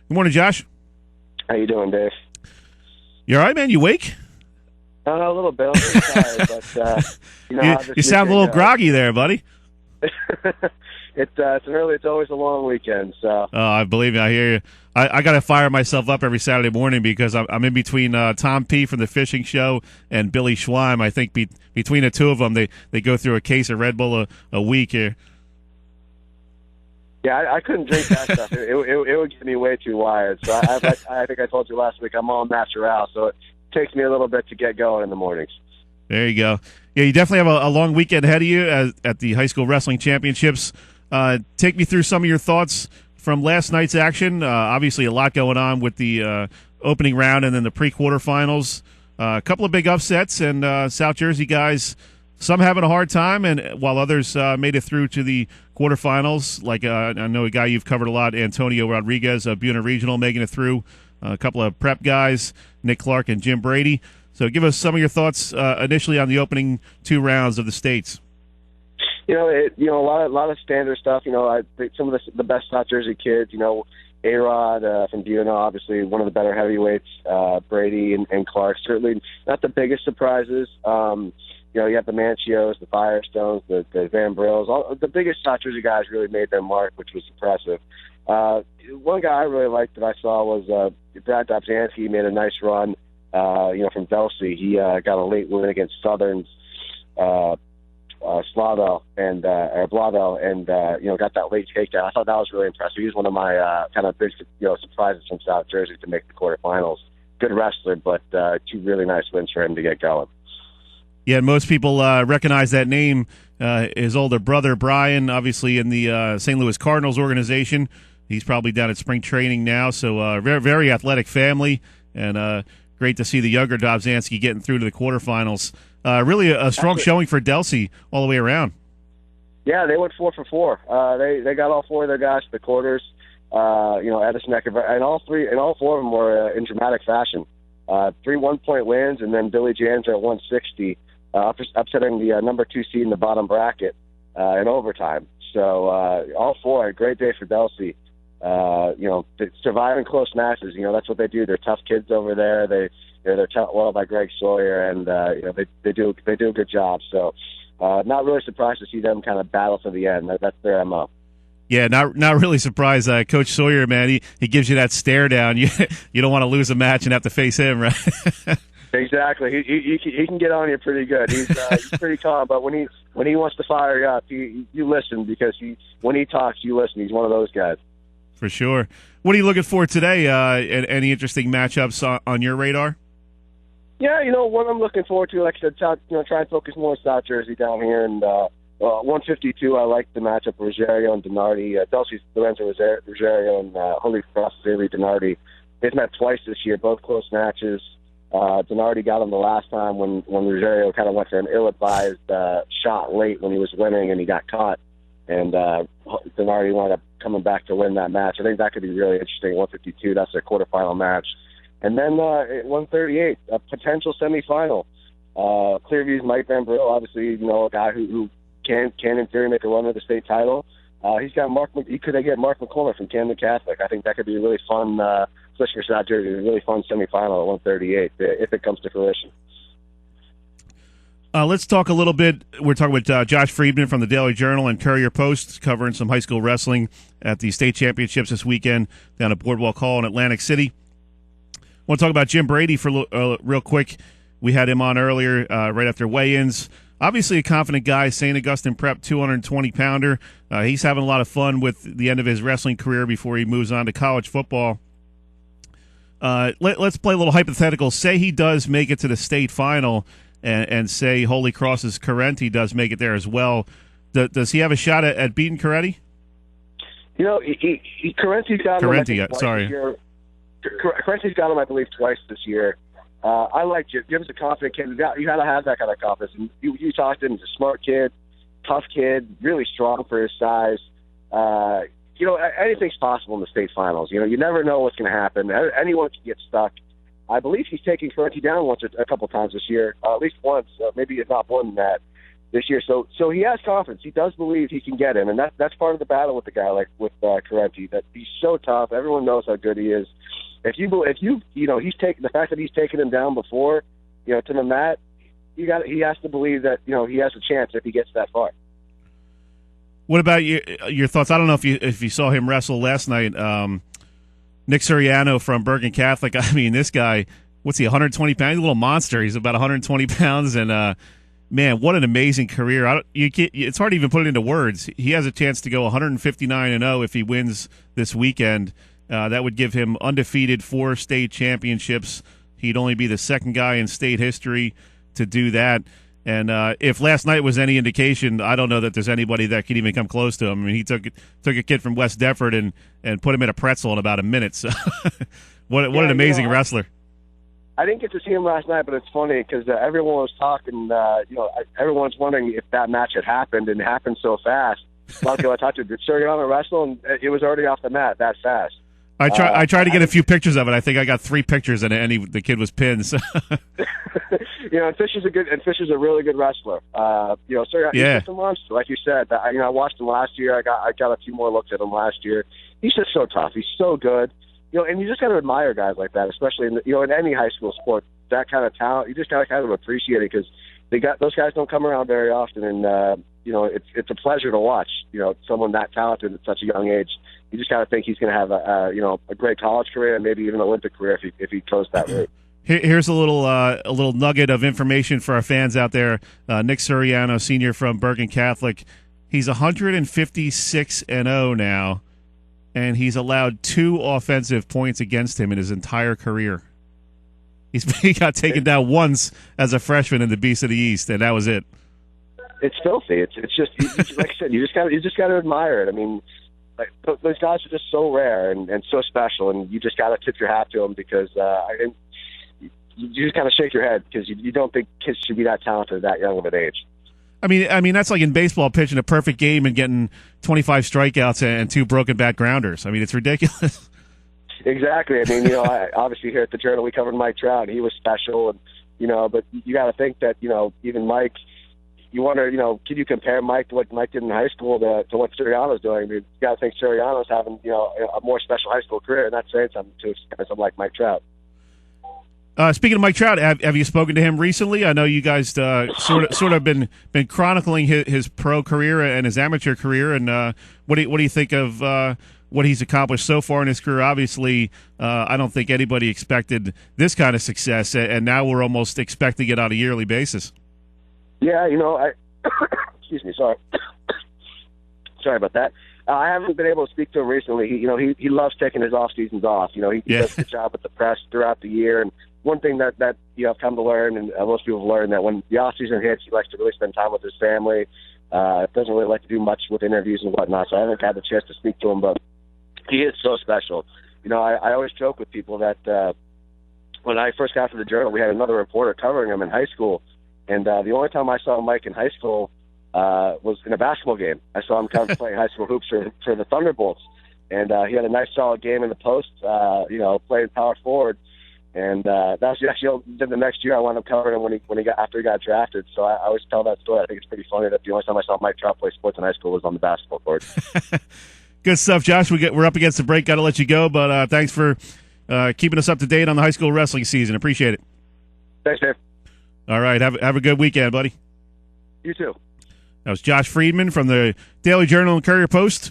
Good morning, Josh. How you doing, Dave? You all right, man? You awake? A little bit. I'm just tired, but you know how this You sound a little weekend groggy there, buddy. goes. It's always a long weekend. So I believe me, I hear you. I got to fire myself up every Saturday morning because I'm in between Tom P. from the fishing show and Billy Schweim. I think between the two of them, they go through a case of Red Bull a week here. yeah, I couldn't drink that stuff. It would get me way too wired. So I think I told you last week I'm all natural, so it takes me a little bit to get going in the mornings. There you go. Yeah, you definitely have a long weekend ahead of you at the High School Wrestling Championships. Take me through some of your thoughts from last night's action. Obviously, a lot going on with the opening round and then the pre-quarterfinals. A couple of big upsets, and South Jersey guys, some having a hard time, and while others made it through to the quarterfinals. Like I know a guy you've covered a lot, Antonio Rodriguez of Buena Regional, making it through. A couple of prep guys, Nick Clark and Jim Brady. So give us some of your thoughts initially on the opening 2 rounds of the states. A lot of standard stuff. I think some of the best South Jersey kids. A-Rod from Buena, obviously one of the better heavyweights. Brady and Clark, certainly not the biggest surprises. You have the Manchios, the Firestones, the Van Brills. All the biggest South Jersey guys really made their mark, which was impressive. One guy I really liked that I saw was Brad Dobzhansky. He made a nice run. From Delsey, he got a late win against Southern's Blavel, and got that late takedown. I thought that was really impressive. He was one of my kind of big, surprises from South Jersey to make the quarterfinals. Good wrestler, but 2 really nice wins for him to get going. Yeah, most people recognize that name. His older brother, Brian, obviously in the St. Louis Cardinals organization. He's probably down at spring training now, so very, very athletic family, and great to see the younger Dobzhansky getting through to the quarterfinals. Really a strong showing for Delsey all the way around. Yeah, they went 4 for 4. They got all 4 of their guys to the quarters. Edison, and all 4 of them were in dramatic fashion. 3 1-point wins, and then Billy Janser at 160, upsetting the number 2 seed in the bottom bracket in overtime. So all 4, a great day for Delsey. Surviving close matches. That's what they do. They're tough kids over there. They're taught well by Greg Sawyer, and they do a good job. So not really surprised to see them kind of battle to the end. That's their MO. Yeah, not really surprised. Coach Sawyer, man, he gives you that stare down. You don't want to lose a match and have to face him, right? Exactly. He can get on you pretty good. He's pretty calm, but when he wants to fire you up, you listen, because when he talks, you listen. He's one of those guys. For sure. What are you looking for today? Any interesting matchups on your radar? Yeah, what I'm looking forward to, like I said, try and focus more on South Jersey down here. And 152, I like the matchup Rosario and Donardi. Delsey Lorenzo Rosario and Holy Cross Zaylee Donardi. They've met twice this year, both close matches. Donardi got him the last time when Rosario kind of went for an ill-advised shot late when he was winning, and he got caught. And Donardi wound up coming back to win that match. I think that could be really interesting. 152, that's their quarterfinal match. And then 138, a potential semifinal. Clearview's Mike Van Brill, obviously, a guy who can in theory make a run at the state title. He's got He could get Mark McCormick from Camden Catholic. I think that could be a really fun, especially for South Jersey, a really fun semifinal at 138 if it comes to fruition. Let's talk a little bit. We're talking with Josh Friedman from the Daily Journal and Courier-Post, covering some high school wrestling at the state championships this weekend down at Boardwalk Hall in Atlantic City. I want to talk about Jim Brady for real quick. We had him on earlier right after weigh-ins. Obviously a confident guy, St. Augustine Prep 220-pounder. He's having a lot of fun with the end of his wrestling career before he moves on to college football. Let's play a little hypothetical. Say he does make it to the state final, and say Holy Cross's Correnti does make it there as well. Does he have a shot at beating Correnti? Correnti's got him. Correnti's got him, I believe, twice this year. I like Jim. Jim's a confident kid. You got to have that kind of confidence. And you talked to him. He's a smart kid, tough kid, really strong for his size. Anything's possible in the state finals. You never know what's going to happen. Anyone can get stuck. I believe he's taken Correnti down a couple times this year, at least once, maybe if not more than that. this year. So he has confidence. He does believe he can get him, and that's part of the battle with the guy like with Correnti. That he's so tough. Everyone knows how good he is. If he's taken the fact that he's taken him down before, to the mat, he has to believe that he has a chance if he gets that far. What about your thoughts? I don't know if you saw him wrestle last night. Nick Suriano from Bergen Catholic. I mean, this guy, what's he, 120 pounds? He's a little monster. He's about 120 pounds, and man, what an amazing career! It's hard to even put it into words. He has a chance to go 159-0 if he wins this weekend. That would give him undefeated 4 state championships. He'd only be the second guy in state history to do that. And if last night was any indication, I don't know that there's anybody that could even come close to him. I mean, he took a kid from West Deptford and put him in a pretzel in about a minute. So what an amazing wrestler. I didn't get to see him last night, but it's funny because everyone was talking. Everyone's wondering if that match had happened, and it happened so fast. A lot of people I talked to, did Suriano wrestle? And it was already off the mat that fast. I tried to get a few pictures of it. I think I got 3 pictures, and the kid was pinned. So. And Fisher's a really good wrestler. Suriano, he's just a monster, like you said. I watched him last year. I got a few more looks at him last year. He's just so tough. He's so good. And you just got to admire guys like that, especially in any high school sport. That kind of talent, you just got to kind of appreciate it because those guys don't come around very often, and it's a pleasure to watch. Someone that talented at such a young age. You just got to think he's going to have a great college career and maybe even an Olympic career if he goes that route. Here's a little nugget of information for our fans out there. Nick Suriano, senior from Bergen Catholic, he's 156-0 now. And he's allowed 2 offensive points against him in his entire career. He got taken down once as a freshman in the Beast of the East, and that was it. It's filthy. It's just like I said. You just got to admire it. I mean, like those guys are just so rare and so special, and you just got to tip your hat to them because you just kind of shake your head because you don't think kids should be that talented at that young of an age. I mean that's like in baseball pitching a perfect game and getting 25 strikeouts and 2 broken bat grounders. I mean, it's ridiculous. Exactly. I mean, obviously here at the Journal we covered Mike Trout. He was special, and but you got to think that even Mike. You wonder, can you compare Mike to what Mike did in high school to what Suriano's doing? I mean, you got to think Suriano's having a more special high school career, and that's saying something to someone like Mike Trout. Speaking of Mike Trout, have you spoken to him recently? I know you guys sort of been chronicling his pro career and his amateur career, and what do you think of what he's accomplished so far in his career? Obviously, I don't think anybody expected this kind of success, and now we're almost expecting it on a yearly basis. Yeah, excuse me, sorry about that. I haven't been able to speak to him recently. He loves taking his off seasons off. He does a good job with the press throughout the year, and one thing that I've come to learn, and most people have learned, that when the off season hits, he likes to really spend time with his family. Doesn't really like to do much with interviews and whatnot. So I haven't had the chance to speak to him, but he is so special. I always joke with people that when I first got to the Journal, we had another reporter covering him in high school, and the only time I saw Mike in high school was in a basketball game. I saw him come playing high school hoops for the Thunderbolts, and he had a nice solid game in the post. Playing power forward. And that was actually then the next year I wound up covering him after he got drafted. So I always tell that story. I think it's pretty funny that the only time I saw Mike Trout play sports in high school was on the basketball court. Good stuff, Josh. We're up against the break. Got to let you go, but thanks for keeping us up to date on the high school wrestling season. Appreciate it. Thanks, Dave. All right. Have a good weekend, buddy. You too. That was Josh Friedman from the Daily Journal and Courier-Post.